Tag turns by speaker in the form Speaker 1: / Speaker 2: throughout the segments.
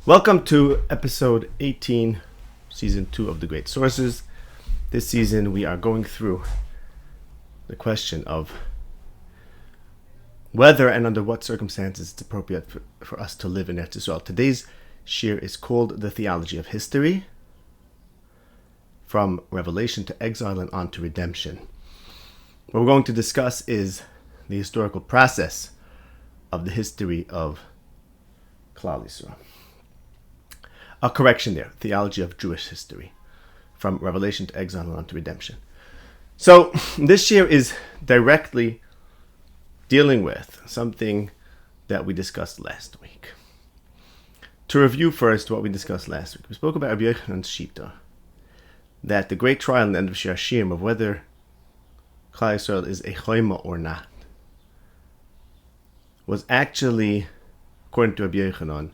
Speaker 1: Welcome to episode 18, season 2 of The Great Sources. This season we are going through the question of whether and under what circumstances it's appropriate for us to live in Eretz Yisrael. Today's shir is called The Theology of History, from Revelation to Exile and on to Redemption. What we're going to discuss is the historical process of the history of Klal Yisrael. A correction there, Theology of Jewish History, from Revelation to Exile and on to Redemption. So this year is directly dealing with something that we discussed last week. To review first what we discussed last week, we spoke about Rabbi Yochanan's Shita, that the great trial in the end of Shir Hashirim of whether Klal Yisrael is a choima or not was actually, according to Rabbi Yochanan,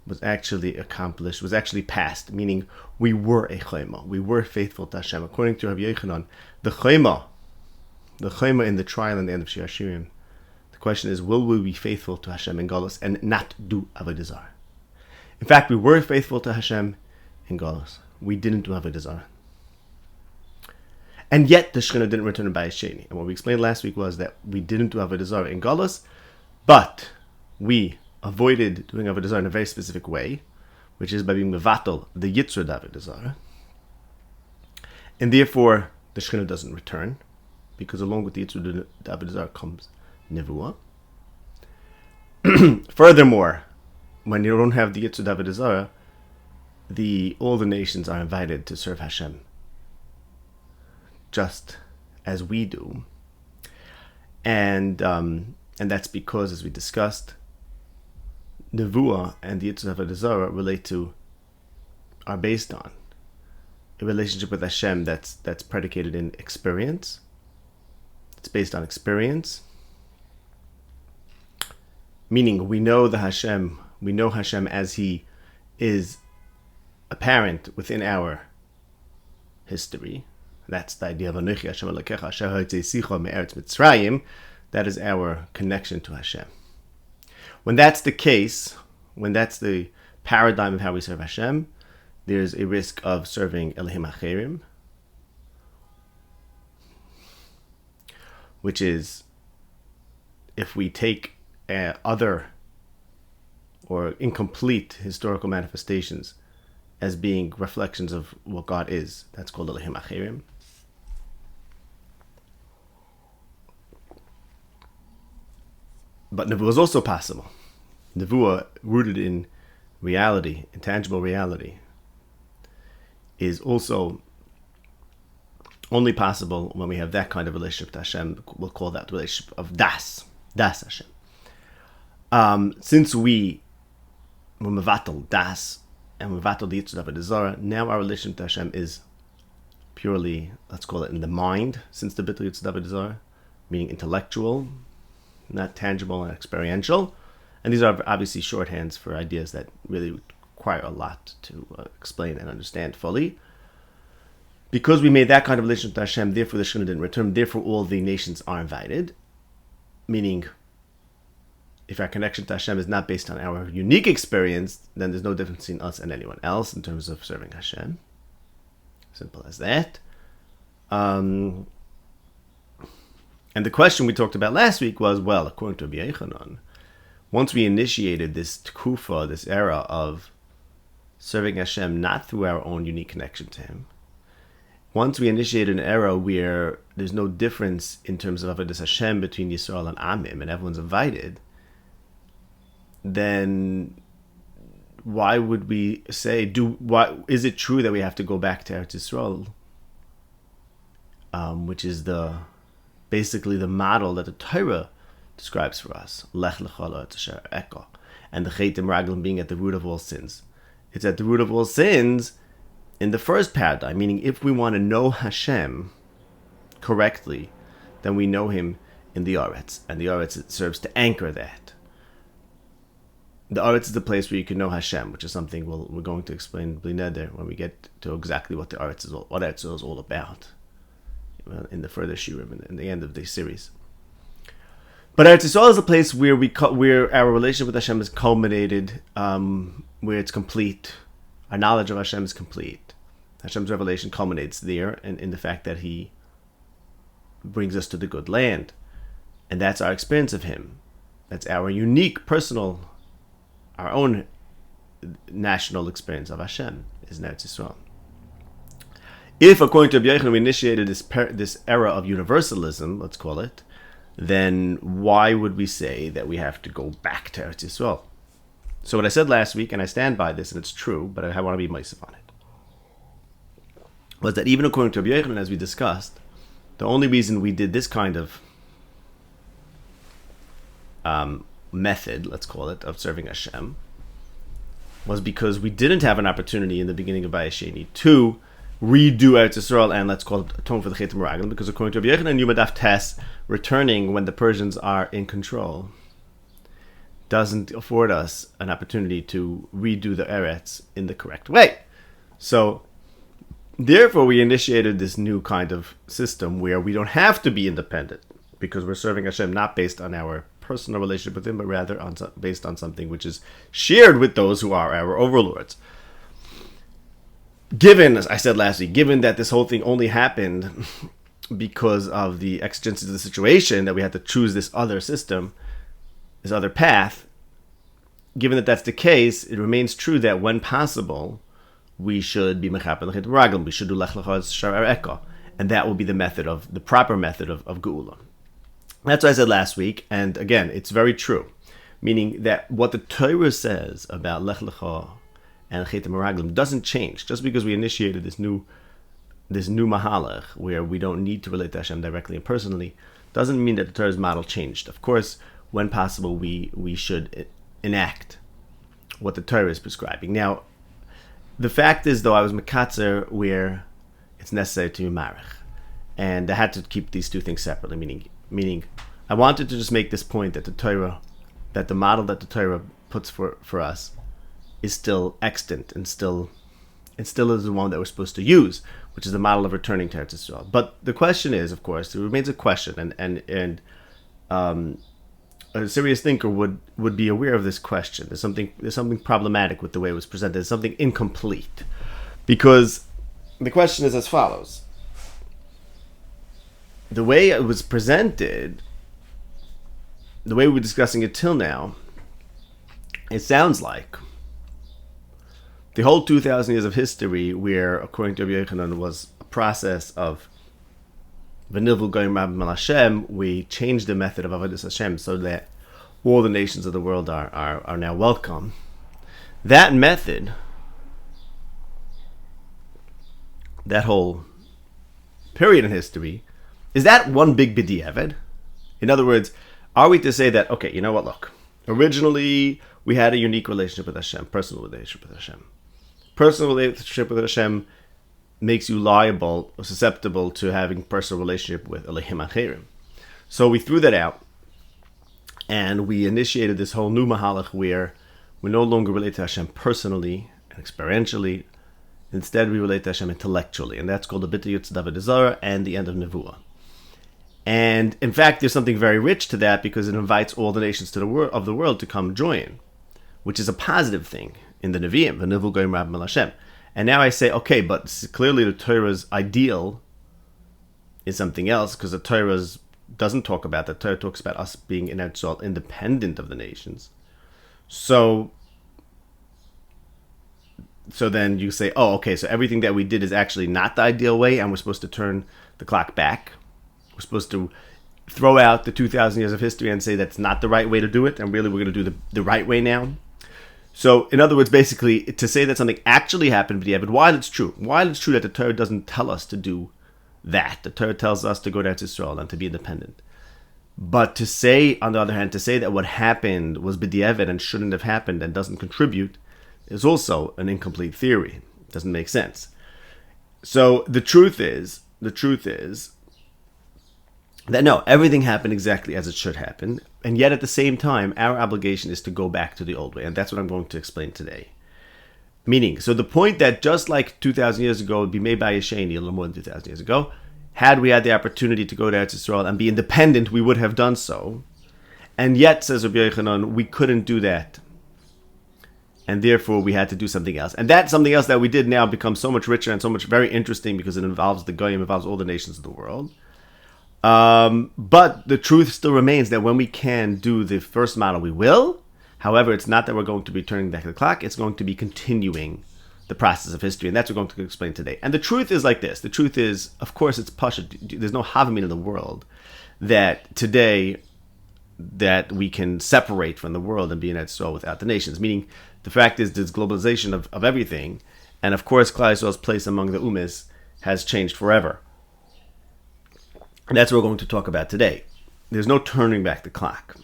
Speaker 1: was actually passed, meaning we were a choima, we were faithful to Hashem. According to Rabbi Yochanan, the choima in the trial in the end of Shir Hashirim, the question is, will we be faithful to Hashem in Galus and not do Avodah Zarah? In fact, we were faithful to Hashem in Galus. We didn't do Avodah Zarah. And yet the Shekhinah didn't return by Sheni. And what we explained last week was that we didn't do Avodah Zarah in Galus, but we avoided doing Avodah Zarah in a very specific way, which is by being mevatel the Yitzur Avodah Zarah. And therefore, the Shekhinah doesn't return, because along with the Yitzur Avodah Zarah comes Nevuah. Furthermore, when you don't have the Yitzur Avodah Zarah, all the nations are invited to serve Hashem, just as we do. And that's because, as we discussed, Nevuah and the Yitzur Avodah Zarah are based on a relationship with Hashem that's predicated in experience. It's based on experience, meaning we know Hashem as He is apparent within our history. That's the idea of Anochi Hashem Elokecha Asher Hotzeisicha me'eretz Mitzrayim. That is our connection to Hashem. When that's the case, when that's the paradigm of how we serve Hashem, there's a risk of serving Elohim Acherim, which is, if we take other or incomplete historical manifestations as being reflections of what God is, that's called Elohim Acherim. But Nevuah is also possible. Nevuah, rooted in reality, intangible reality, is also only possible when we have that kind of relationship to Hashem. We'll call that the relationship of Das Hashem. Since we were mevatel Das and mevatel the Yitzur Avodah Zarah, now our relationship to Hashem is purely, let's call it in the mind, since the Bittul Yitzur Avodah Zarah, meaning intellectual, not tangible and experiential. And these are obviously shorthands for ideas that really require a lot to explain and understand fully. Because we made that kind of relationship to Hashem, therefore the Shekhinah didn't return, therefore all the nations are invited. Meaning, if our connection to Hashem is not based on our unique experience, then there's no difference between us and anyone else in terms of serving Hashem. Simple as that. And the question we talked about last week was, well, according to Rabbi Yochanan, once we initiated this tkufa, this era of serving Hashem not through our own unique connection to Him, once we initiated an era where there's no difference in terms of Avodas Hashem between Yisrael and Amim, and everyone's invited, then why would we say, is it true that we have to go back to Eretz Yisrael, which is basically the model that the Torah describes for us, Lech Lecha L'Eretz Asher Eka, and the Chetim Raglim being at the root of all sins. It's at the root of all sins in the first paradigm, meaning if we want to know Hashem correctly, then we know Him in the Aretz, and the Aretz, it serves to anchor that. The Aretz is the place where you can know Hashem, which is something we're going to explain Bli Neder when we get to exactly what the Aretz is all about in the further shiurim in the end of the series. But Eretz Yisrael is a place where our relationship with Hashem is culminated where it's complete. Our knowledge of Hashem is complete. Hashem's revelation culminates there, and in the fact that He brings us to the good land. And that's our experience of Him. That's our unique, personal, our own national experience of Hashem, is Eretz Yisrael. If, according to Rabbi Yochanan, we initiated this era of universalism, let's call it, then why would we say that we have to go back to Eretz Yisrael? So what I said last week, and I stand by this, and it's true, but I want to be meisef on it, was that even according to Rabbi Yochanan, as we discussed, the only reason we did this kind of method, let's call it, of serving Hashem, was because we didn't have an opportunity in the beginning of Vayesheni to redo Eretz Yisrael and let's call it atone for the Chet Meraglim, because according to Rabbi Yochanan, Yom Daf Tes, returning when the Persians are in control doesn't afford us an opportunity to redo the Eretz in the correct way. So therefore we initiated this new kind of system where we don't have to be independent, because we're serving Hashem not based on our personal relationship with Him, but rather based on something which is shared with those who are our overlords. Given, as I said last week, given that this whole thing only happened because of the exigencies of the situation, that we had to choose this other system, this other path, given that that's the case, it remains true that when possible, we should be mechaper l'chet meraglim, we should do lech lecha shar eka, and that will be the proper method of geula. That's what I said last week, and again, it's very true, meaning that what the Torah says about lech lecha and chet meraglim doesn't change just because we initiated this new mahalach where we don't need to relate to Hashem directly and personally. Doesn't mean that the Torah's model changed. Of course, when possible, we should enact what the Torah is prescribing. Now, the fact is, though, I was mekatzer where it's necessary to be marich, and I had to keep these two things separately. Meaning, I wanted to just make this point that the model that the Torah puts for us is still extant and still is the one that we're supposed to use, which is the model of returning to Eretz Yisrael. But the question is, of course, it remains a question, and a serious thinker would be aware of this question. There's something problematic with the way it was presented. There's something incomplete, because the question is as follows: the way it was presented, the way we were discussing it till now, it sounds like the whole 2,000 years of history, where, according to Rabbi Yochanan, was a process of v'nivul goyim rabim al Hashem, we changed the method of avodas Hashem so that all the nations of the world are now welcome. That method, that whole period in history, is that one big b'diavad? In other words, are we to say that, okay, you know what, look, originally we had a unique relationship with Hashem, personal relationship with Hashem. Personal relationship with Hashem makes you liable or susceptible to having personal relationship with Elohim Acherim. So we threw that out, and we initiated this whole new mahalach where we no longer relate to Hashem personally and experientially. Instead, we relate to Hashem intellectually, and that's called the Bitter Yutz David Zara and the end of Nevuah. And in fact, there's something very rich to that, because it invites all the nations of the world to come join, which is a positive thing in the Nevi'im, the Nivul Goyim Rabim al Hashem. And now I say, okay, but clearly the Torah's ideal is something else, because the Torah doesn't talk about that. The Torah talks about us being in Eretz Yisrael independent of the nations. So then you say, oh, okay, so everything that we did is actually not the ideal way, and we're supposed to turn the clock back. We're supposed to throw out the 2,000 years of history and say that's not the right way to do it, and really we're going to do the right way now. So, in other words, basically, to say that something actually happened, but while it's true that the Torah doesn't tell us to do that, the Torah tells us to go to Eretz Yisrael and to be independent. But to say, on the other hand, to say that what happened was b'diavad and shouldn't have happened and doesn't contribute is also an incomplete theory. It doesn't make sense. So the truth is that no, everything happened exactly as it should happen, and yet at the same time, our obligation is to go back to the old way, and that's what I'm going to explain today. Meaning, so the point that just like 2,000 years ago would be made by Yesheni, a little more than 2,000 years ago, had we had the opportunity to go to Eretz Yisrael and be independent, we would have done so. And yet, says Rabbi Yochanan, we couldn't do that and therefore we had to do something else. And that something else that we did now becomes so much richer and so much very interesting because it involves the Goyim, involves all the nations of the world. But the truth still remains that when we can do the first model, we will. However, it's not that we're going to be turning back the clock. It's going to be continuing the process of history. And that's what we're going to explain today. And the truth is like this. The truth is, of course, it's Pasha. There's no Havamina in the world that today that we can separate from the world and be in Israel without the nations. Meaning, the fact is there's globalization of everything. And of course, Klal Yisrael's place among the Umis has changed forever. And that's what we're going to talk about today. There's no turning back the clock.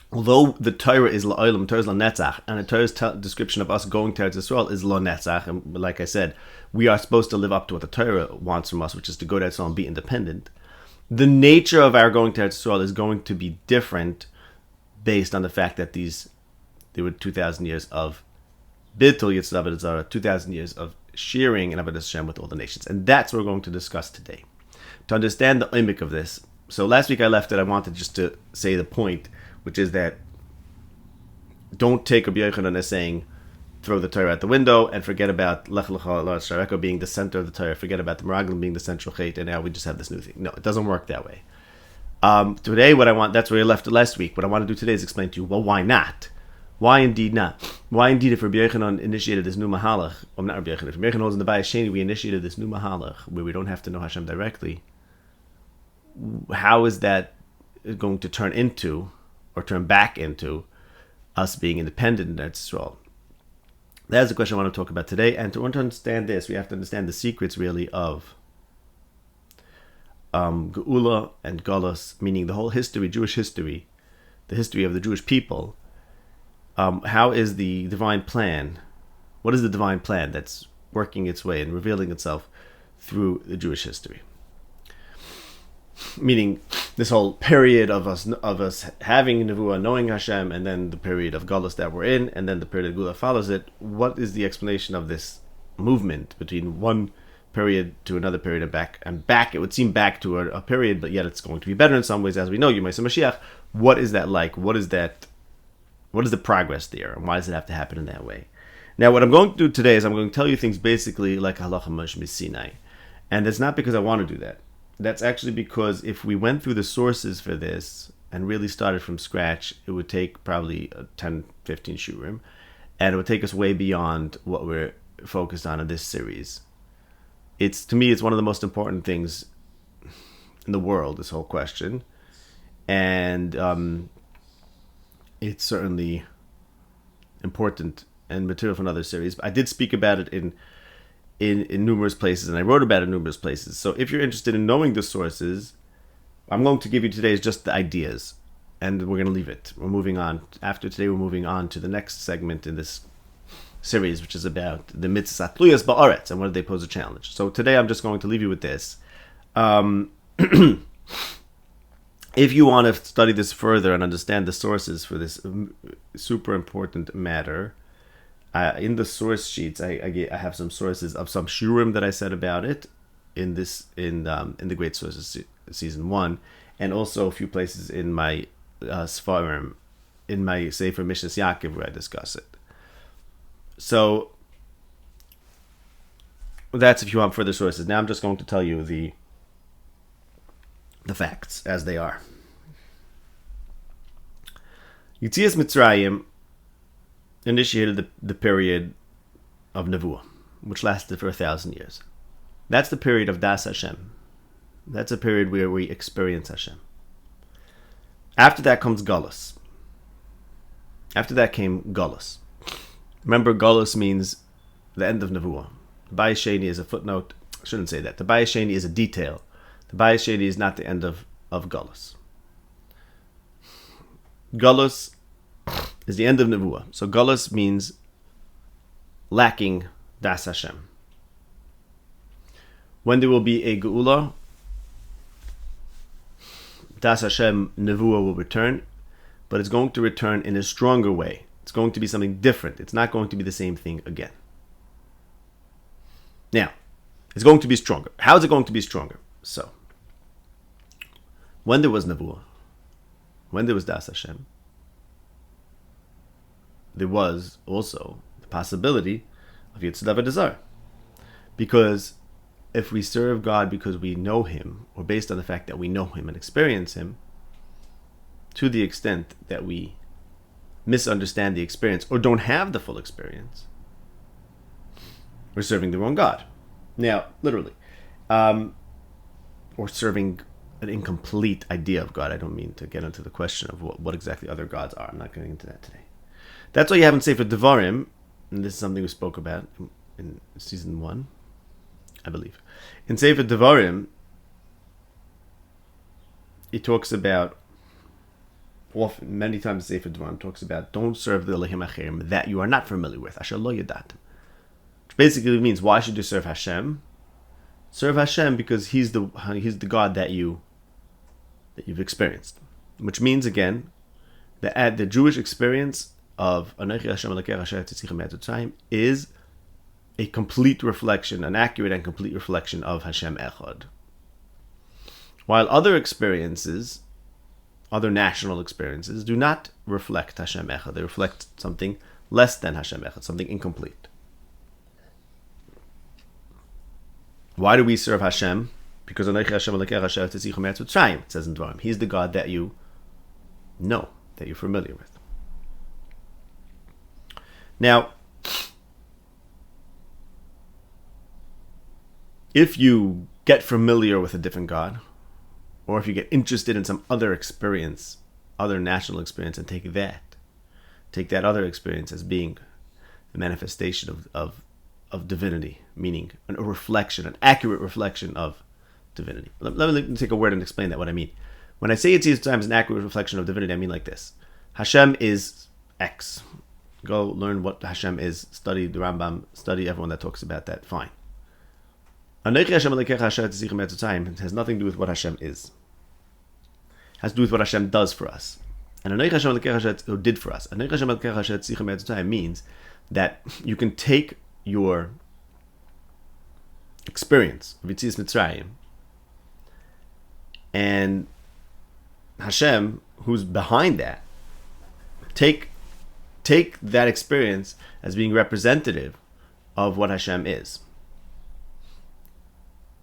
Speaker 1: Although the Torah is la'olam, Torah is la'netzach, and the Torah's description of us going to Eretz Yisrael is la'netzach, and like I said, we are supposed to live up to what the Torah wants from us, which is to go to Eretz Yisrael and be independent. The nature of our going to Eretz Yisrael is going to be different based on the fact that there were 2,000 years of Bittul Yitzhak Avodah Zarah, 2,000 years of sharing and Avodah Hashem with all the nations. And that's what we're going to discuss today. To understand the imik of this, so last week I left it, I wanted just to say the point, which is that don't take Rabbi Yochanan as saying, throw the Torah out the window and forget about Lech Lecha La'aretz Shareka being the center of the Torah, forget about the Meraglim being the central chait, and now we just have this new thing. No, it doesn't work that way. Today, that's where I left it last week. What I want to do today is explain to you, well, why not? Why indeed not? Why indeed, if Rabbi Yochanan initiated this new mahalach, or not Rabbi Yochanan, if Rabbi Yochanan holds in the Bayis Sheni, we initiated this new mahalach, where we don't have to know Hashem directly, how is that going to turn into, or turn back into, us being independent in Eretz Yisrael? That's the question I want to talk about today. And to understand this, we have to understand the secrets really of Geula and Golus, meaning the whole history, Jewish history, the history of the Jewish people. How is the divine plan? What is the divine plan that's working its way and revealing itself through the Jewish history? Meaning this whole period of us having Nevuah, knowing Hashem, and then the period of Galus that we're in, and then the period of Gula follows it. What is the explanation of this movement between one period to another period and back? It would seem back to a period, but yet it's going to be better in some ways, as we know. You might say Mashiach. What is that like? What is that? What is the progress there, and why does it have to happen in that way? Now, what I'm going to do today is I'm going to tell you things basically like Halacha Moshe Sinai, and it's not because I want to do that. That's actually because if we went through the sources for this and really started from scratch, it would take probably 10, 15 shurim, and it would take us way beyond what we're focused on in this series. To me, it's one of the most important things in the world, this whole question, and it's certainly important and material for another series. I did speak about it in numerous places, and I wrote about it in numerous places. So if you're interested in knowing the sources, I'm going to give you today is just the ideas, and we're going to leave it. We're moving on. After today, we're moving on to the next segment in this series, which is about the mitzvah tluyas ba'aretz and whether they pose a challenge. So today, I'm just going to leave you with this. If you want to study this further and understand the sources for this super important matter, in the source sheets, I have some sources of some shurim that I said about it in the Great Sources season 1, and also a few places in my Sfarim, in my Sefer Mishnas Yaakov, where I discuss it. So that's if you want further sources. Now I'm just going to tell you the facts as they are. Yetzias Mitzrayim initiated the period of Nevuah, which lasted for 1,000 years. That's the period of Das Hashem. That's a period where we experience Hashem. After that comes Galus. After that came Galus. Remember, Galus means the end of Nevuah. The Bayis Sheni is a footnote. I shouldn't say that. The Bayis Sheni is a detail. The Bayis Sheni is not the end of Galus. Galus is the end of Nevuah. So Galus means lacking Das Hashem. When there will be a Geula, Das Hashem Nevuah will return, but it's going to return in a stronger way. It's going to be something different. It's not going to be the same thing again. Now, it's going to be stronger. How is it going to be stronger? So, when there was Nevuah, when there was Das Hashem, there was also the possibility of Yitzhak Desire. Because if we serve God because we know Him, or based on the fact that we know Him and experience Him, to the extent that we misunderstand the experience or don't have the full experience, we're serving the wrong God. Now, literally. Or serving an incomplete idea of God. I don't mean to get into the question of what exactly other gods are. I'm not getting into that today. That's why you have in Sefer Devarim, and this is something we spoke about in season 1, I believe. In Sefer Devarim, it talks about, often, many times Sefer Devarim talks about, don't serve the Elohim Acherim that you are not familiar with. Asher lo yadatem. Which basically means, why should you serve Hashem? Serve Hashem because He's the God that you've experienced. Which means, again, that the Jewish experience of Anochi Hashem Elokei Asher Tzichem Etzotzaim is a complete reflection, an accurate and complete reflection of Hashem Echad. While other experiences, other national experiences, do not reflect Hashem Echad. They reflect something less than Hashem Echad, something incomplete. Why do we serve Hashem? Because Anochi Hashem Elokei Asher Tzichem Etzotzaim, it says in Dvarim. He's the God that you know, that you're familiar with. Now, if you get familiar with a different God, or if you get interested in some other experience, other national experience, and take that other experience as being the manifestation of divinity, meaning a reflection, an accurate reflection of divinity. Let me take a word and explain that, what I mean. When I say it's times an accurate reflection of divinity, I mean like this. Hashem is X. Go learn what Hashem is, study the Rambam, study everyone that talks about that, fine. Anochi Hashem Elokei Asher Tzichem Etzotzaim has nothing to do with what Hashem is. It has to do with what Hashem does for us. And Anochi Hashem Elokei Asher did for us. Anochi Hashem Elokei Asher Tzichem Etzotzaim means that you can take your experience of Yetzias Mitzrayim and Hashem, who's behind that, take that experience as being representative of what Hashem is.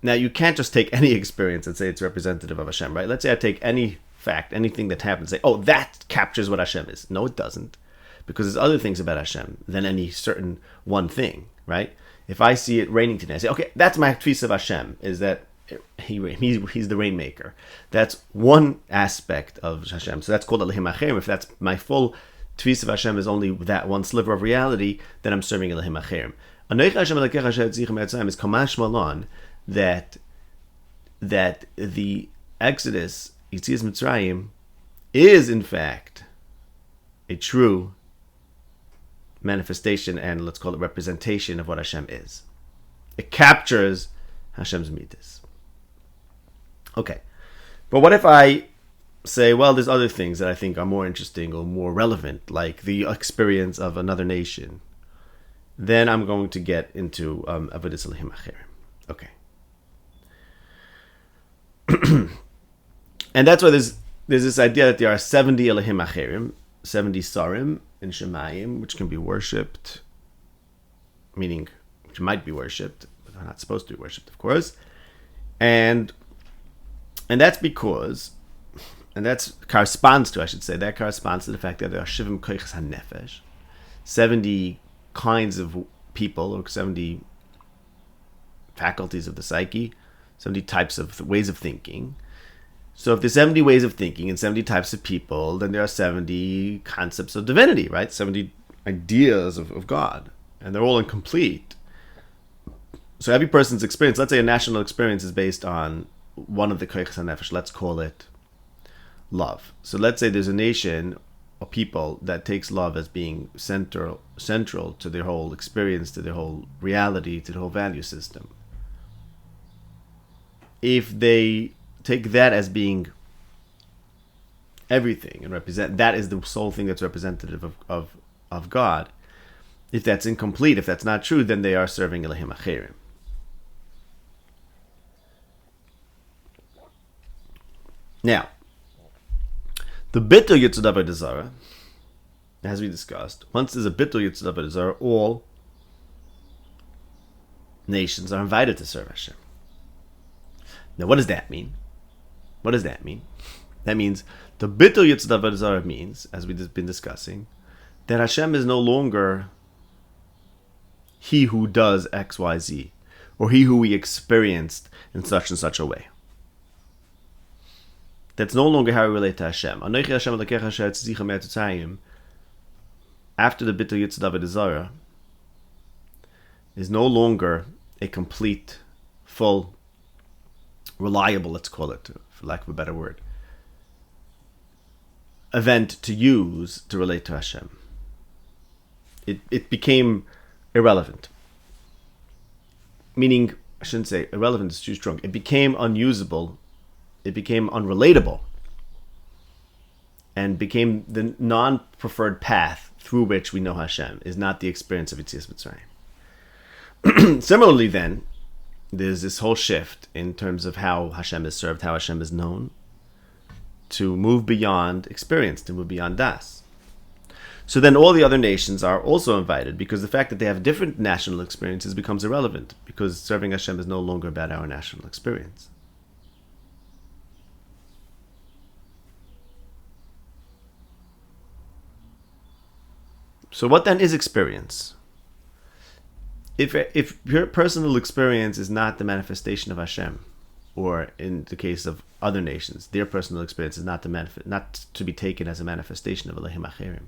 Speaker 1: Now, you can't just take any experience and say it's representative of Hashem, right? Let's say I take any fact, anything that happens, say, oh, that captures what Hashem is. No, it doesn't. Because there's other things about Hashem than any certain one thing, right? If I see it raining today, I say, okay, that's my tfisa of Hashem, is that he's the rainmaker. That's one aspect of Hashem. So that's called Elohim Acherim. If that's my full tfisa of Hashem is only that one sliver of reality, then I'm serving Elohim Acherim. Anochi Hashem Elokei Asher Tzichem Etzotzaim is kamash malon that the Exodus, Yetzias Mitzrayim, is in fact a true manifestation and let's call it representation of what Hashem is. It captures Hashem's midas. Okay, but what if I say, well, there's other things that I think are more interesting or more relevant, like the experience of another nation? Then I'm going to get into Avodas Elohim Acherim. Okay. And that's why there's this idea that there are 70 Elohim Acherim, 70 Sarim in Shemayim, which can be worshipped, meaning which might be worshipped, but they're not supposed to be worshipped, of course. And that's because, and that corresponds to the fact that there are Shivim Koiches HaNefesh, 70 kinds of people, or 70 faculties of the psyche, 70 types of ways of thinking. So if there's 70 ways of thinking and 70 types of people, then there are 70 concepts of divinity, right? 70 ideas of God. And they're all incomplete. So every person's experience, let's say a national experience is based on one of the koiches hanefesh, let's call it love. So let's say there's a nation or people that takes love as being central to their whole experience, to their whole reality, to the whole value system. If they take that as being everything and represent that is the sole thing that's representative of God, if that's incomplete, if that's not true, then they are serving Elohim Acherim. Now, the bitter Yitzhak Zara, as we discussed, once there's a bitul yitzud avodah zarah, all nations are invited to serve Hashem. Now, what does that mean? What does that mean? That means the bitul yitzud avodah zarah means, as we've been discussing, that Hashem is no longer he who does X, Y, Z, or he who we experienced in such and such a way. That's no longer how we relate to Hashem. Anochi Hashem Elokecha asher tzidcha me'atzayim, after the bitul yitzud avodah zarah, is no longer a complete, full, reliable, let's call it, for lack of a better word, event to use to relate to Hashem. It became irrelevant. Meaning, I shouldn't say irrelevant is too strong. It became unusable. It became unrelatable. And became the non-preferred path through which we know Hashem, is not the experience of Yetzias Mitzrayim. Similarly then, there's this whole shift in terms of how Hashem is served, how Hashem is known, to move beyond experience, to move beyond das. So then all the other nations are also invited, because the fact that they have different national experiences becomes irrelevant, because serving Hashem is no longer about our national experience. So what then is experience? If your personal experience is not the manifestation of Hashem, or in the case of other nations, their personal experience is not to be taken as a manifestation of Elohim Acherim.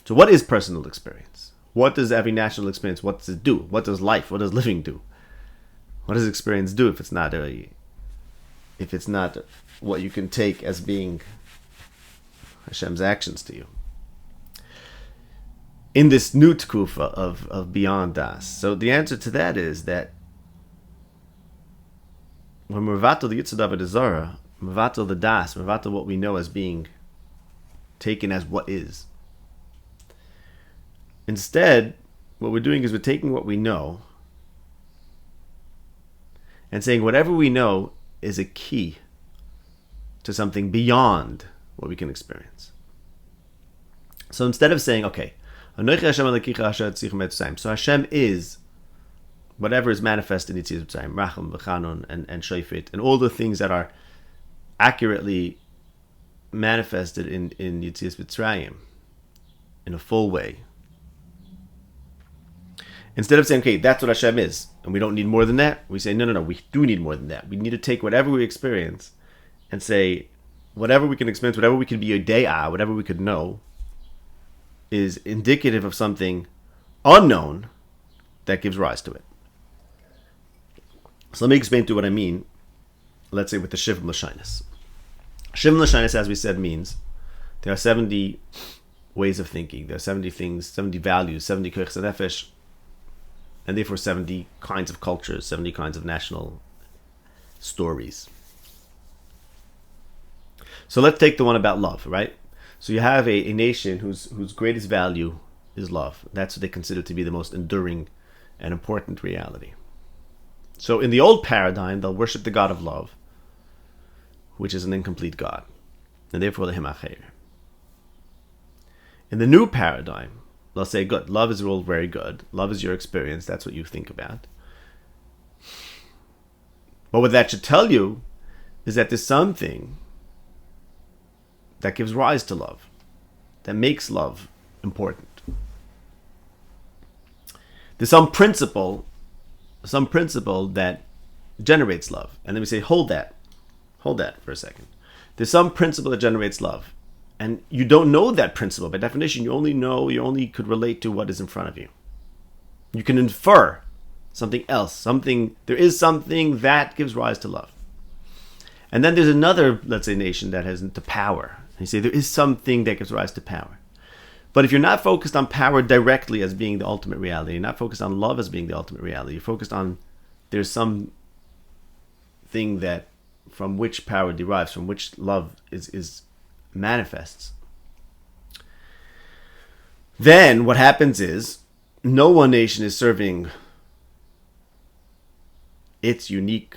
Speaker 1: So what is personal experience? What does every national experience, what does it do? What does life, what does living do? What does experience do if it's not what you can take as being Hashem's actions to you? In this new tkufa of beyond das. So the answer to that is that when we're mevatel the yitzud avodah zarah, mevatel the das, mevatel what we know as being taken as what is. Instead, what we're doing is we're taking what we know and saying whatever we know is a key to something beyond what we can experience. So instead of saying, okay, so Hashem is whatever is manifest in Yetzias Mitzrayim, Racham, V'chanun, and Shofet, and all the things that are accurately manifested in Yetzias Mitzrayim in a full way. Instead of saying, okay, that's what Hashem is, and we don't need more than that, we say, no, we do need more than that. We need to take whatever we experience and say, whatever we can experience, whatever we can be yodea, whatever we could know, is indicative of something unknown that gives rise to it. So let me explain to you what I mean, let's say with the Shivim L'Shainis. Shivim L'Shainis, as we said, means there are 70 ways of thinking, there are 70 things, 70 values, 70 kochs nefesh, and therefore 70 kinds of cultures, 70 kinds of national stories. So let's take the one about love, right? So you have a nation whose greatest value is love. That's what they consider to be the most enduring and important reality. So in the old paradigm, they'll worship the God of love, which is an incomplete God, and therefore the Himachir. In the new paradigm, they'll say, good, love is all very good. Love is your experience. That's what you think about. But what that should tell you is that there's something that gives rise to love, that makes love important. There's some principle that generates love. And then we say, hold that for a second. There's some principle that generates love. And you don't know that principle. By definition, you only could relate to what is in front of you. You can infer something else, there is something that gives rise to love. And then there's another, let's say, nation that has the power. And you say there is something that gives rise to power. But if you're not focused on power directly as being the ultimate reality, you're not focused on love as being the ultimate reality, you're focused on there's some thing that from which power derives, from which love is manifests. Then what happens is no one nation is serving its unique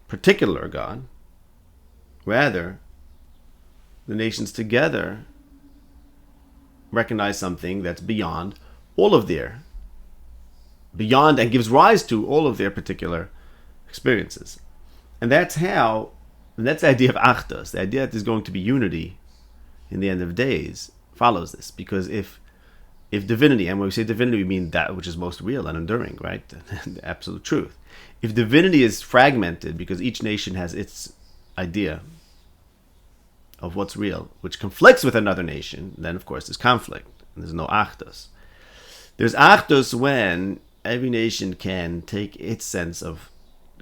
Speaker 1: particular God. Rather, the nations together recognize something that's beyond and gives rise to all of their particular experiences. And that's the idea of Achdus. The idea that there's going to be unity in the end of days follows this. Because if divinity, and when we say divinity, we mean that which is most real and enduring, right? The absolute truth. If divinity is fragmented because each nation has its idea of what's real, which conflicts with another nation, then of course there's conflict, and there's no Achdus. There's Achdus when every nation can take its sense of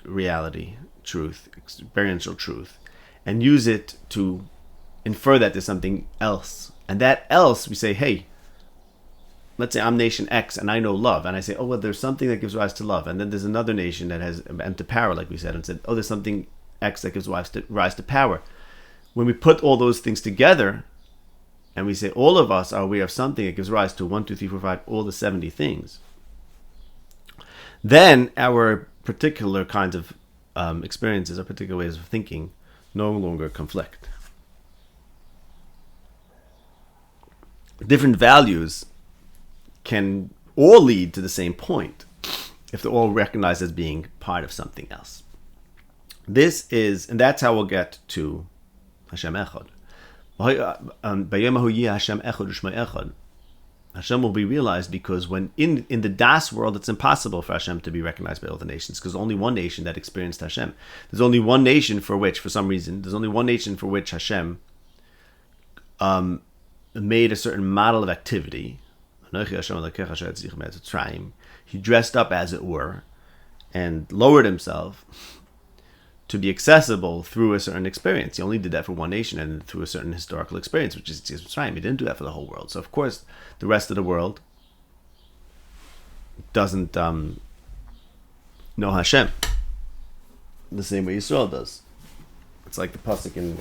Speaker 1: reality, truth, experiential truth, and use it to infer that there's something else. And that else, we say, hey, let's say I'm nation X and I know love, and I say, oh, well, there's something that gives rise to love. And then there's another nation that has and to power, like we said, and said, oh, there's something X that gives rise to power. When we put all those things together, and we say all of us are aware of something that gives rise to 1, 2, 3, 4, 5, all the 70 things, then our particular kinds of experiences, our particular ways of thinking, no longer conflict. Different values can all lead to the same point if they're all recognized as being part of something else. And that's how we'll get to Hashem Echad. Hashem will be realized because when in the Das world, it's impossible for Hashem to be recognized by all the nations, because there's only one nation that experienced Hashem. There's only one nation for which, for some reason, Hashem made a certain model of activity. He dressed up, as it were, and lowered himself to be accessible through a certain experience. He only did that for one nation and through a certain historical experience, which is Mitzrayim. He didn't do that for the whole world. So of course, the rest of the world doesn't know Hashem the same way Yisrael does. It's like the pasuk in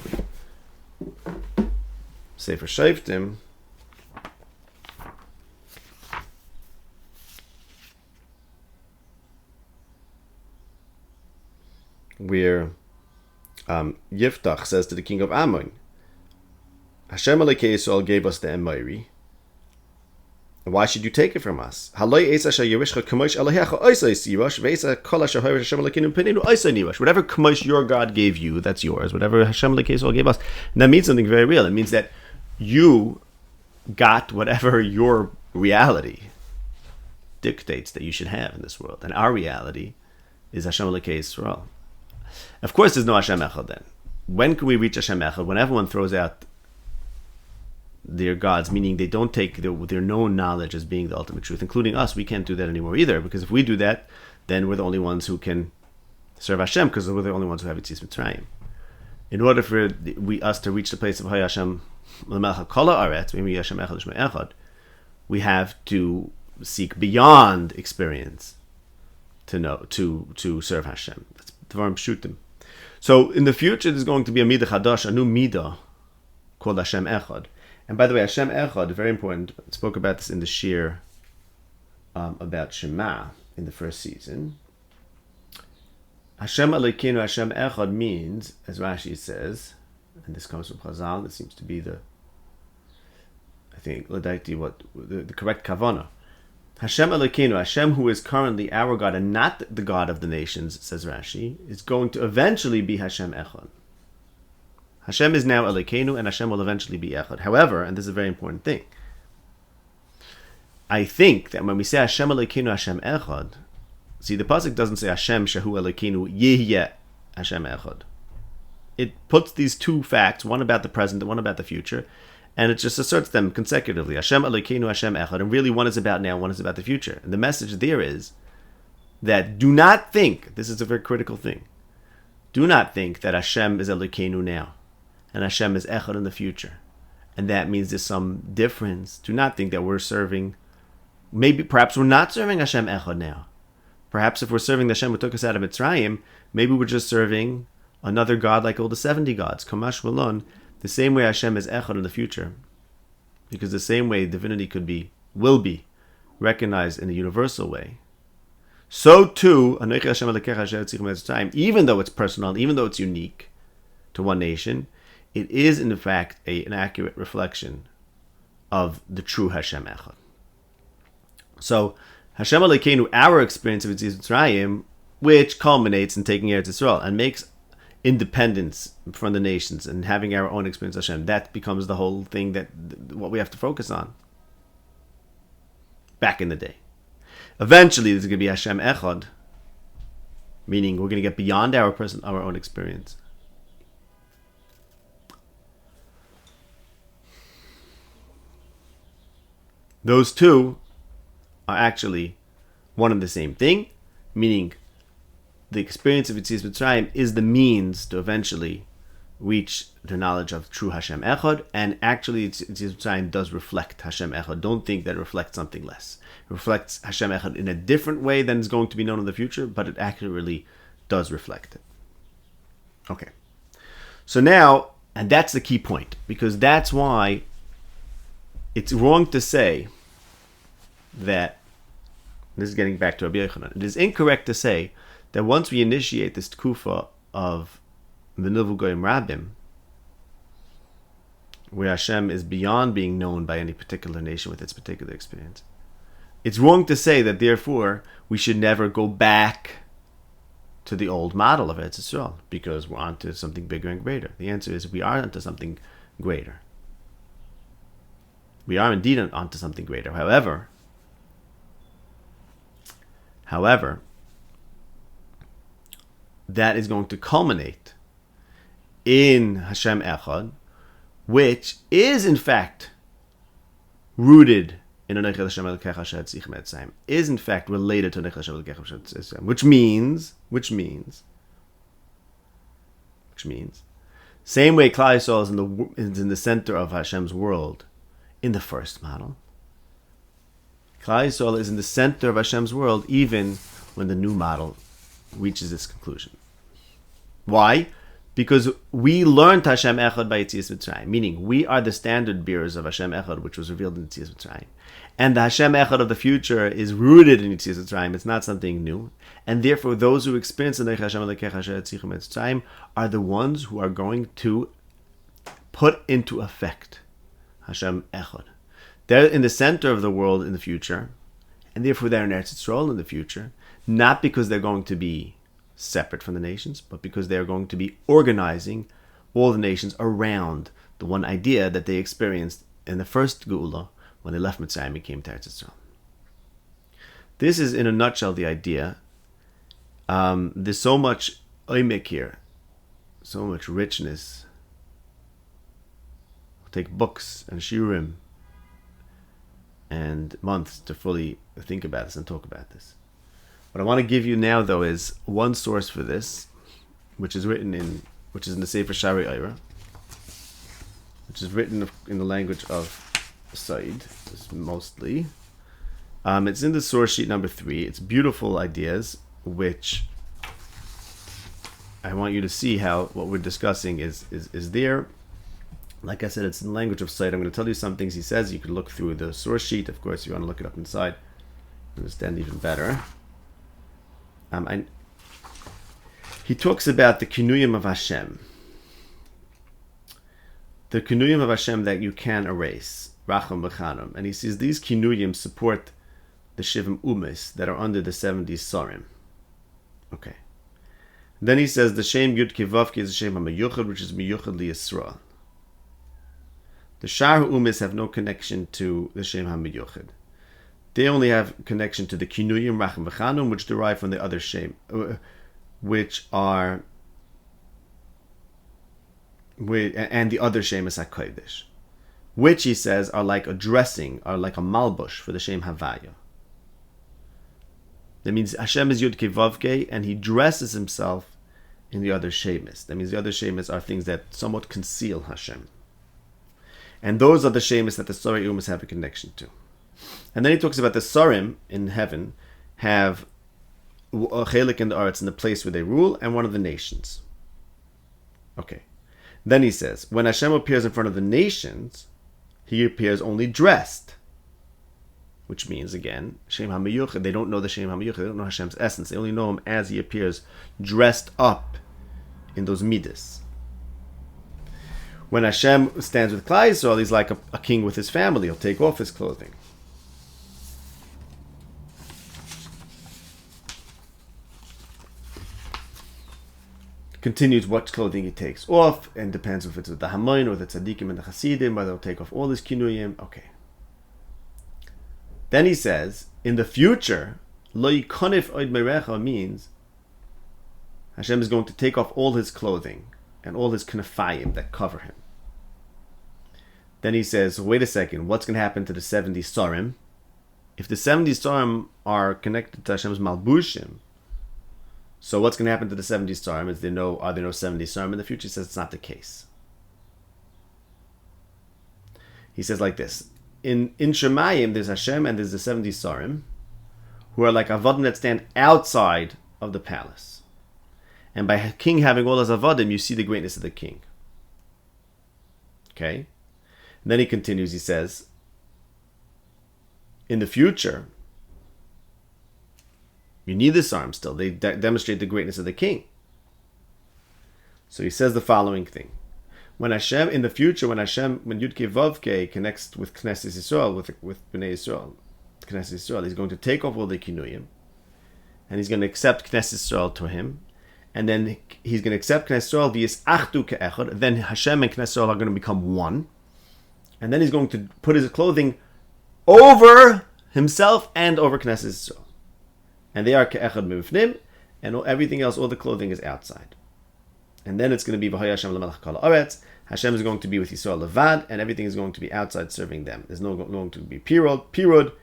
Speaker 1: Sefer Shoftim, where Yiftach says to the king of Ammon, Hashem Elokei Yisrael gave us the Emori. Why should you take it from us? Whatever Kamosh your God gave you, that's yours. Whatever Hashem Elokei Yisrael gave us. And that means something very real. It means that you got whatever your reality dictates that you should have in this world. And our reality is Hashem Elokei Yisrael. Of course, there's no Hashem Echad then. When can we reach Hashem Echad? When everyone throws out their gods, meaning they don't take their known knowledge as being the ultimate truth, including us. We can't do that anymore either, because if we do that, then we're the only ones who can serve Hashem, because we're the only ones who have Yitzis Mitzrayim. In order for us to reach the place of Hay Hashem L'melech Kol Haaretz, Hashem Echad Shmei Echad, we have to seek beyond experience to serve Hashem. That's Dvarim Pshutim. So in the future, there's going to be a Midah Chadash, a new Midah called Hashem Echad. And by the way, Hashem Echad, very important. I spoke about this in the Shir about Shema in the first season. Hashem Elokeinu, Hashem Echad means, as Rashi says, and this comes from Chazal, this seems to be the correct kavanah. Hashem Elokeinu, Hashem who is currently our God and not the God of the nations, says Rashi, is going to eventually be Hashem Echad. Hashem is now Elokeinu, and Hashem will eventually be Echad. However, and this is a very important thing, I think that when we say Hashem Elokeinu, Hashem Echad, see, the pasuk doesn't say Hashem Shehu Elokeinu Yihyeh Hashem Echad. It puts these two facts, one about the present and one about the future, and it just asserts them consecutively. Hashem Elokeinu, Hashem Echad, and really one is about now, one is about the future. And the message there is that do not think, this is a very critical thing, do not think that Hashem is Elokeinu now, and Hashem is Echad in the future. And that means there's some difference. Do not think that we're serving, perhaps we're not serving Hashem Echad now. Perhaps if we're serving the Hashem who took us out of Mitzrayim, maybe we're just serving another God like all the 70 gods, Kamash Valon, the same way Hashem is Echad in the future. Because the same way divinity will be recognized in a universal way. So too, even though it's personal, even though it's unique to one nation, it is in fact an accurate reflection of the true Hashem Echad. So, Hashem Elokeinu, our experience of Yetzias Mitzrayim, which culminates in taking Eretz Yisrael and makes independence from the nations and having our own experience of Hashem, that becomes the whole thing, that what we have to focus on back in the day. Eventually, there's going to be Hashem Echad, meaning we're going to get beyond our own experience. Those two are actually one and the same thing, meaning the experience of Yetzias Mitzrayim is the means to eventually reach the knowledge of true Hashem Echad, and actually Yetzias Mitzrayim does reflect Hashem Echad. Don't think that it reflects something less. It reflects Hashem Echad in a different way than is going to be known in the future, but it accurately does reflect it. Okay. So now, and that's the key point, because that's why it's wrong to say that, this is getting back to Rabbi Yochanan, it is incorrect to say that once we initiate this tkufa of V'nilvu Goyim Rabim, where Hashem is beyond being known by any particular nation with its particular experience, it's wrong to say that therefore we should never go back to the old model of Eretz Yisrael because we're onto something bigger and greater. The answer is we are onto something greater. We are indeed onto something greater. However, that is going to culminate in Hashem Echad, which is in fact rooted in Anochi Hashem Elokecha Asher Tzich Metzayim, is in fact related to Anochi Hashem Elokecha Asher Tzich Metzayim, which means, same way Klal Yisrael is in the center of Hashem's world in the first model, Klal Yisrael is in the center of Hashem's world even when the new model reaches its conclusion. Why? Because we learned Hashem Echad by Yetzias Mitzrayim, meaning we are the standard bearers of Hashem Echad, which was revealed in Yetzias Mitzrayim. And the Hashem Echad of the future is rooted in Yetzias Mitzrayim. It's not something new. And therefore, those who experience the Hashem Elokecha Asher Tzich Metzayim are the ones who are going to put into effect Hashem Echad. They're in the center of the world in the future, and therefore they're in Eretz Yisrael in the future, not because they're going to be separate from the nations, but because they are going to be organizing all the nations around the one idea that they experienced in the first Geula when they left Mitzrayim and came to Eretz Yisrael. This is, in a nutshell, the idea. There's so much oimek here, so much richness. It'll take books and shiurim and months to fully think about this and talk about this. What I want to give you now, though, is one source for this, which is in the Sefer Shari Eira, which is written in the language of Said, mostly. It's in the source sheet number 3. It's beautiful ideas, which I want you to see how what we're discussing is there. Like I said, it's in the language of Said. I'm going to tell you some things he says. You can look through the source sheet. Of course, if you want to look it up inside, understand even better. He talks about the kinuyim of Hashem. The kinuyim of Hashem that you can erase. Racham v'chanom. And he says these kinuyim support the Shivim Umes that are under the 70 Sarim. Okay. Then he says the Shem Yud Kivavki is the Shem HaMeyuchad, which is Meyuchad Li Yisrael. The Shar Umes have no connection to the Shem HaMeyuchad. They only have connection to the Kinuyim, Racham v'Chanum, which derive from the other Shem, which are, and the other Shem is HaKodesh, which he says are like a dressing, are like a malbush for the Shem Havaya. That means Hashem is Yud Kevavke, and he dresses himself in the other Shemis. That means the other Shemis are things that somewhat conceal Hashem. And those are the Shemis that the Sorei Umas have a connection to. And then he talks about the Sarim in heaven have a chelik in the arts in the place where they rule and one of the nations. Okay. Then he says, when Hashem appears in front of the nations, he appears only dressed. Which means, again, Shem HaMeyuchad, they don't know the Shem HaMeyuchad, they don't know Hashem's essence. They only know him as he appears dressed up in those midas. When Hashem stands with Klal Yisrael, he's like a king with his family. He'll take off his clothing. Continues what clothing he takes off, and depends if it's with the Hamoin or with the Tzaddikim and the Hasidim, whether he'll take off all his kinuyim. Okay. Then he says, in the future, lo yikonif oid merecha means Hashem is going to take off all his clothing and all his knafayim that cover him. Then he says, wait a second, what's going to happen to the 70 sarim? If the 70 sarim are connected to Hashem's malbushim, so what's going to happen to the 70 sarim? Are there no 70 sarim in the future? He says it's not the case. He says like this. In Shemayim, there's Hashem and there's the 70 sarim, who are like avodim that stand outside of the palace. And by king having all his avodim, you see the greatness of the king. Okay? And then he continues, he says, in the future, you need the sarim still. They demonstrate the greatness of the king. So he says the following thing. When Hashem, in the future, when Yud-Kei Vav-Kei connects with Knesset Yisrael, with Bnei Yisrael, Knesset Yisrael, he's going to take off all the kinuyim, and he's going to accept Knesset Yisrael to him, and then he's going to accept Knesset Yisrael v'yis achdu ke'echad, then Hashem and Knesset Yisrael are going to become one, and then he's going to put his clothing over himself and over Knesset Yisrael. And they are ke'echad mivnim, and everything else, all the clothing is outside. And then it's going to be v'haya Hashem l'melech kol haaretz. Hashem is going to be with Yisrael levad, and everything is going to be outside serving them. There's no going to be pirud.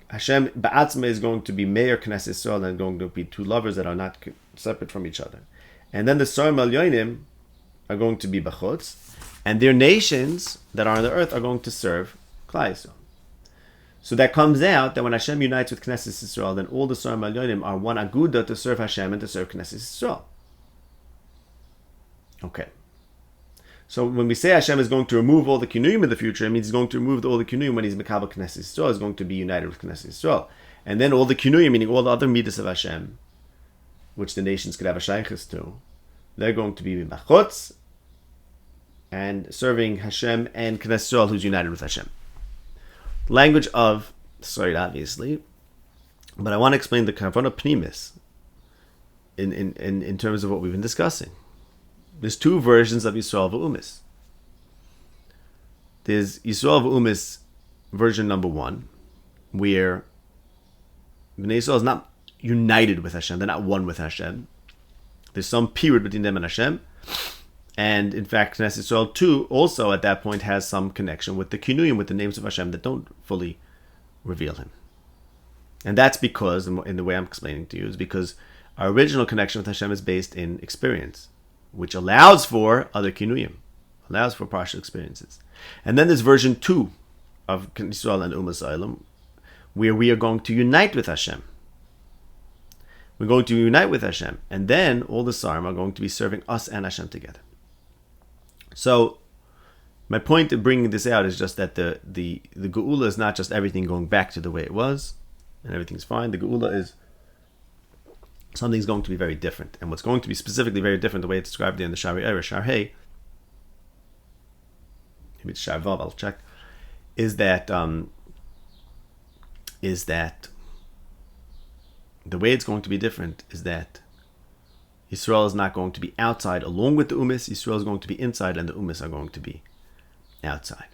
Speaker 1: Hashem ba'atzma is going to be Meir Knesset Yisrael, and going to be two lovers that are not separate from each other. And then the Sarim Elyonim are going to be b'chutz, and their nations that are on the earth are going to serve Klal Yisrael. So that comes out that when Hashem unites with Knesset Yisrael, then all the Sarim Elyonim are one aguda to serve Hashem and to serve Knesset Yisrael. Okay. So when we say Hashem is going to remove all the kinuyim in the future, it means he's going to remove all the kinuyim when he's Mekabel Knesset Yisrael, is going to be united with Knesset Yisrael. And then all the kinuyim, meaning all the other midas of Hashem, which the nations could have a shaykhis to, they're going to be b'chutz and serving Hashem and Knesset Yisrael, who's united with Hashem. Language of Soid, obviously, but I want to explain the Kavana Pnimis in terms of what we've been discussing. There's two versions of Yisrael v'umis. There's Yisrael v'umis version number 1, where Bnei Yisrael is not united with Hashem. They're not one with Hashem. There's some period between them and Hashem. And in fact, Knesset Yisrael too also at that point has some connection with the kinuyim, with the names of Hashem that don't fully reveal Him. And that's because, in the way I'm explaining to you, is because our original connection with Hashem is based in experience, which allows for other kinuyim, allows for partial experiences. And then there's version 2 of Yisrael and Umas Olam, where we are going to unite with Hashem. We're going to unite with Hashem, and then all the Sarim are going to be serving us and Hashem together. So, my point in bringing this out is just that the Geula is not just everything going back to the way it was, and everything's fine. The Geula is something's going to be very different. And what's going to be specifically very different, the way it's described there in the Shari Eira, Shar Hey, maybe it's Shar Vav, I'll check, is that the way it's going to be different is that Yisrael is not going to be outside along with the Umis. Yisrael is going to be inside, and the Umis are going to be outside.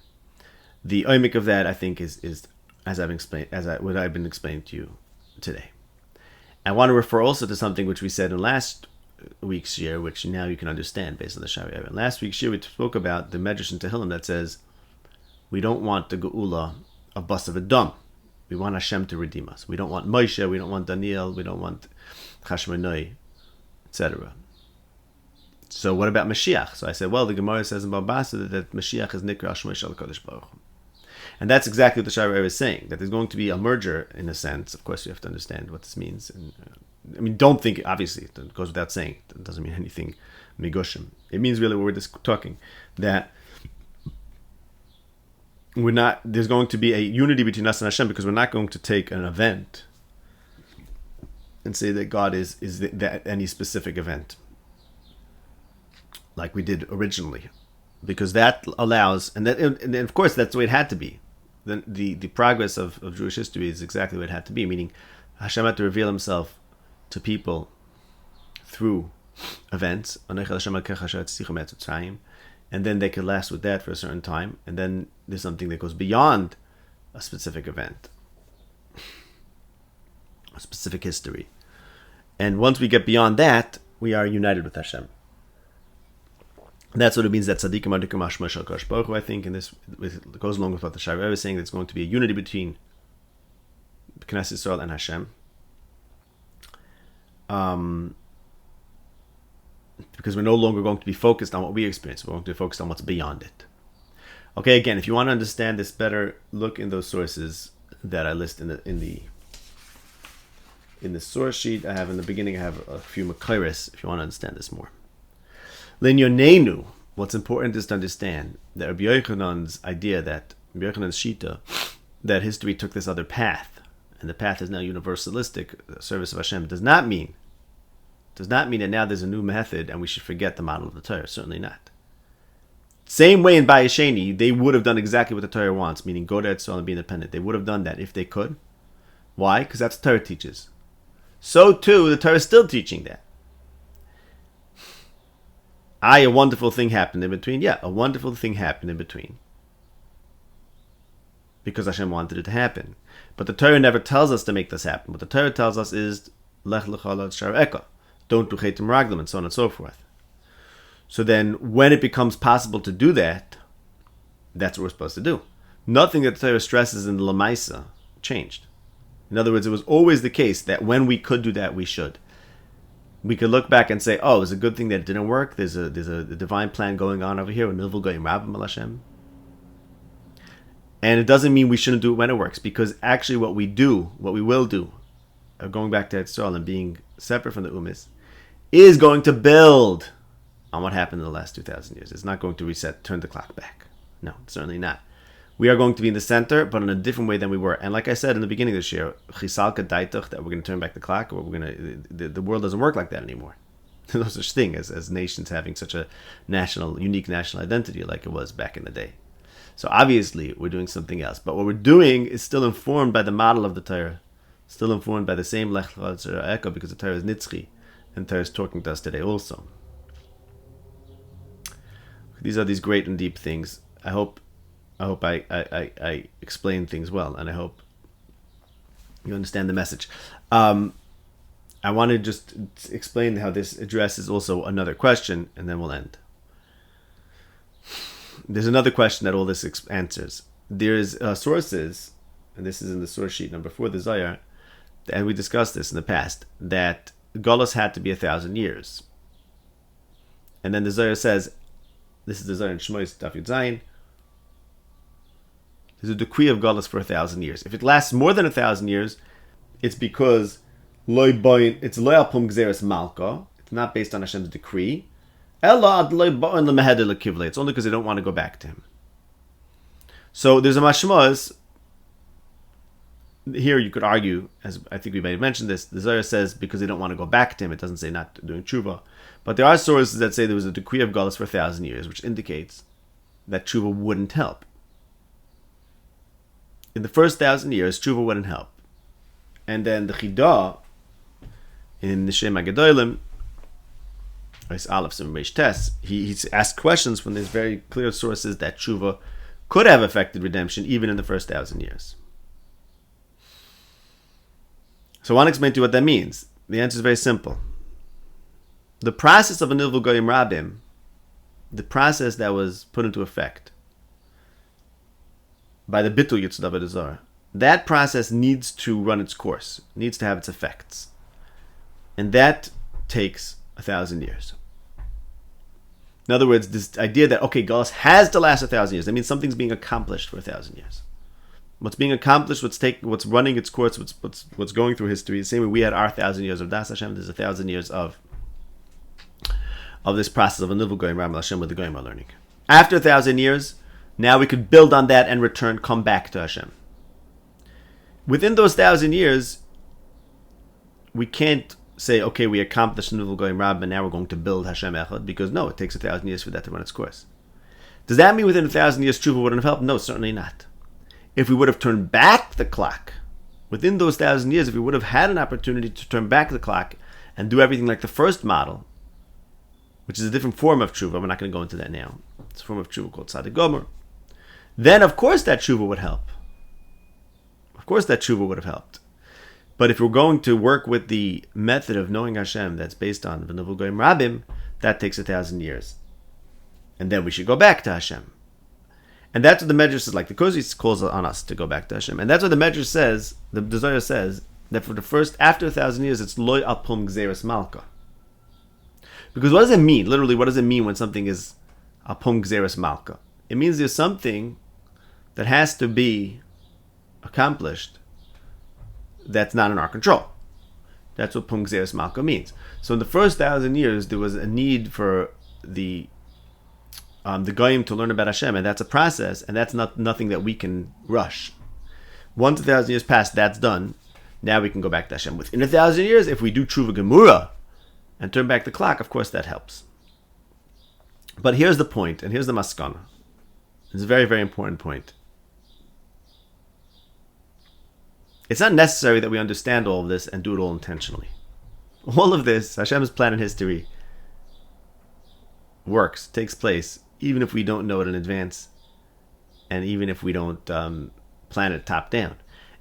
Speaker 1: The oimik of that, I think, is as I've explained, what I've been explaining to you today. I want to refer also to something which we said in last week's year, which now you can understand based on the Shari Eira. Last week's year we spoke about the Medrash in Tehillim that says we don't want the Geula of Basav Adam. We want Hashem to redeem us. We don't want Moshe, we don't want Daniel, we don't want Chashmonai, etc. So what about Mashiach? So I said, well, the Gemara says in Babasa that Mashiach is Nikra Shmosh Al Kodesh Baruch Hu. And that's exactly what the Shari Eira is saying, that there's going to be a merger in a sense. Of course, you have to understand what this means. And, don't think, obviously, it goes without saying, it doesn't mean anything Megushim. It means really what we're just talking, that there's going to be a unity between us and Hashem, because we're not going to take an event and say that God is that any specific event, like we did originally, because that allows, and of course that's the way it had to be. The progress of Jewish history is exactly what it had to be, meaning Hashem had to reveal himself to people through events, and then they could last with that for a certain time, and then there's something that goes beyond a specific event, a specific history. And once we get beyond that, we are united with Hashem. And that's what it means that tzaddikim adikim hashma shel Kadosh Baruch Hu, I think, and this goes along with what the Shari is saying, that it's going to be a unity between Knesset Yisrael and Hashem. Because we're no longer going to be focused on what we experience, we're going to be focused on what's beyond it. Okay, again, if you want to understand this better, look in those sources that I list in the source sheet. I have in the beginning, I have a few makairis if you want to understand this more. Linyonenu, what's important is to understand that Rabbi Yochanan's idea, that Rabbi Yochanan's shita, that history took this other path, and the path is now universalistic, the service of Hashem, does not mean that now there's a new method and we should forget the model of the Torah. Certainly not. Same way in Bayesheni, they would have done exactly what the Torah wants, meaning go to Israel and be independent. They would have done that if they could. Why? Because that's what the Torah teaches. So too, the Torah is still teaching that. A wonderful thing happened in between. Yeah, a wonderful thing happened in between. Because Hashem wanted it to happen. But the Torah never tells us to make this happen. What the Torah tells us is, Lech lecha shar'eka, don't do chetim raglim, and so on and so forth. So then, when it becomes possible to do that, that's what we're supposed to do. Nothing that the Torah stresses in the Lamaisa changed. In other words, it was always the case that when we could do that, we should. We could look back and say, oh, it's a good thing that it didn't work. There's a divine plan going on over here. And it doesn't mean we shouldn't do it when it works, because actually what we will do, going back to Israel and being separate from the Umis, is going to build on what happened in the last 2,000 years. It's not going to turn the clock back. No, certainly not. We are going to be in the center, but in a different way than we were. And like I said in the beginning of this year, chisalka daitach, that we're going to turn back the clock, or the world doesn't work like that anymore. There's no such thing as nations having such a unique national identity like it was back in the day. So obviously we're doing something else. But what we're doing is still informed by the model of the Torah, still informed by the same lech lecha, because the Torah is nitzchi, and the Torah is talking to us today also. These are these great and deep things. I hope I explain things well, and I hope you understand the message. I want to just explain how this addresses also another question, and then we'll end. There's another question that all this answers. There's sources, and this is in the source sheet number 4, the Zohar, and we discussed this in the past, that Golus had to be 1,000 years. And then the Zohar says, this is the Zohar in Shmois Daf Yud Zayin, there's a decree of Golus for 1,000 years. If it lasts more than 1,000 years, it's because it's lo alpum gzeres malka. It's not based on Hashem's decree. It's only because they don't want to go back to him. So there's a mashmaz. Here you could argue, as I think we may have mentioned this, the Zohar says because they don't want to go back to him. It doesn't say not doing tshuva. But there are sources that say there was a decree of Golus for 1,000 years, which indicates that tshuva wouldn't help. In the first 1,000 years, tshuva wouldn't help. And then the Chidah, in the Shem HaGedolim, he asked questions from these very clear sources that tshuva could have affected redemption even in the first 1,000 years. So I want to explain to you what that means. The answer is very simple. The process of Anilvu Goyim Rabim, the process that was put into effect by the Bitul Yitzud Avodah Zarah, that process needs to run its course, needs to have its effects. And that takes 1,000 years. In other words, this idea that, okay, Golus has to last 1,000 years, that means something's being accomplished for 1,000 years. What's being accomplished, what's running its course, what's going through history, the same way we had our 1,000 years of Das Hashem, there's 1,000 years of this process of a Nivu Goyim Ram Hashem with the Goyim are learning. After 1,000 years, now we could build on that and come back to Hashem. Within those 1,000 years, we can't say, okay, we accomplished Nivu Goyim Ram, and now we're going to build Hashem Echad, because no, it takes 1,000 years for that to run its course. Does that mean within 1,000 years tshuva wouldn't have helped? No, certainly not. If we would have turned back the clock, within those 1,000 years, if we would have had an opportunity to turn back the clock and do everything like the first model, which is a different form of tshuva, we're not going to go into that now. It's a form of tshuva called tzaddik gomer. Then, of course, that tshuva would help. Of course, that tshuva would have helped. But if we're going to work with the method of knowing Hashem that's based on v'novu goyim rabim, that takes 1,000 years. And then we should go back to Hashem. And that's what the Medrash says, like the Kosi calls on us to go back to Hashem. And that's what the Medrash says, the Zohar says, that for the first, after 1,000 years, it's loy apum gzeres malka. Because what does it mean? Literally, what does it mean when something is apum gzeres malka? It means there's something that has to be accomplished that's not in our control. That's what pum gzeres malka means. So in the first 1,000 years, there was a need for the goyim to learn about Hashem, and that's a process, and that's nothing that we can rush. Once 1,000 years pass, that's done. Now we can go back to Hashem. Within 1,000 years, if we do tshuva gemura and turn back the clock, of course that helps. But here's the point, and here's the maskana. It's a very, very important point. It's not necessary that we understand all of this and do it all intentionally. All of this, Hashem's plan in history, works, takes place, even if we don't know it in advance, and even if we don't plan it top down.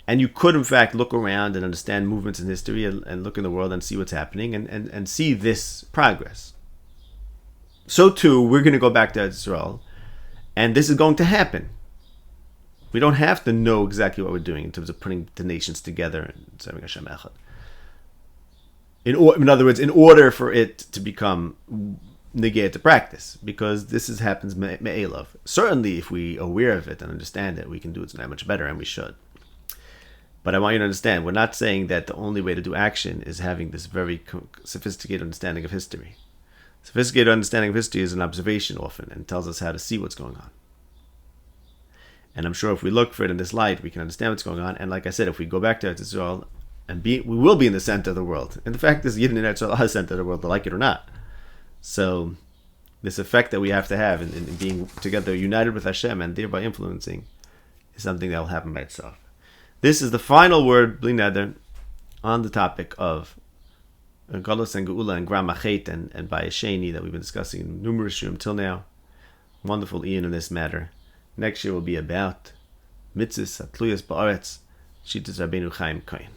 Speaker 1: And you could, in fact, look around and understand movements in history and look in the world and see what's happening and see this progress. So too, we're going to go back to Israel, and this is going to happen. We don't have to know exactly what we're doing in terms of putting the nations together and serving Hashem Echad. In other words, in order for it to become negate to practice, because this happens me'elav. Certainly, if we are aware of it and understand it, we can do it that much better, and we should. But I want you to understand, we're not saying that the only way to do action is having this very sophisticated understanding of history. Sophisticated understanding of history is an observation often and tells us how to see what's going on. And I'm sure if we look for it in this light, we can understand what's going on. And like I said, if we go back to Eretz Yisrael, we will be in the center of the world. And the fact is, Yidden in Eretz Yisrael are the center of the world, like it or not. So this effect that we have to have in being together, united with Hashem, and thereby influencing, is something that will happen by itself. This is the final word, Bli Neder, on the topic of Galus and Geula and Gram Machet and Bayesheni that we've been discussing in numerous shurim till now. Wonderful Ian in this matter. Next year will be about Mitzvahs Hatluyas Ba'aretz, Shittas Rabbeinu Chaim Kohen.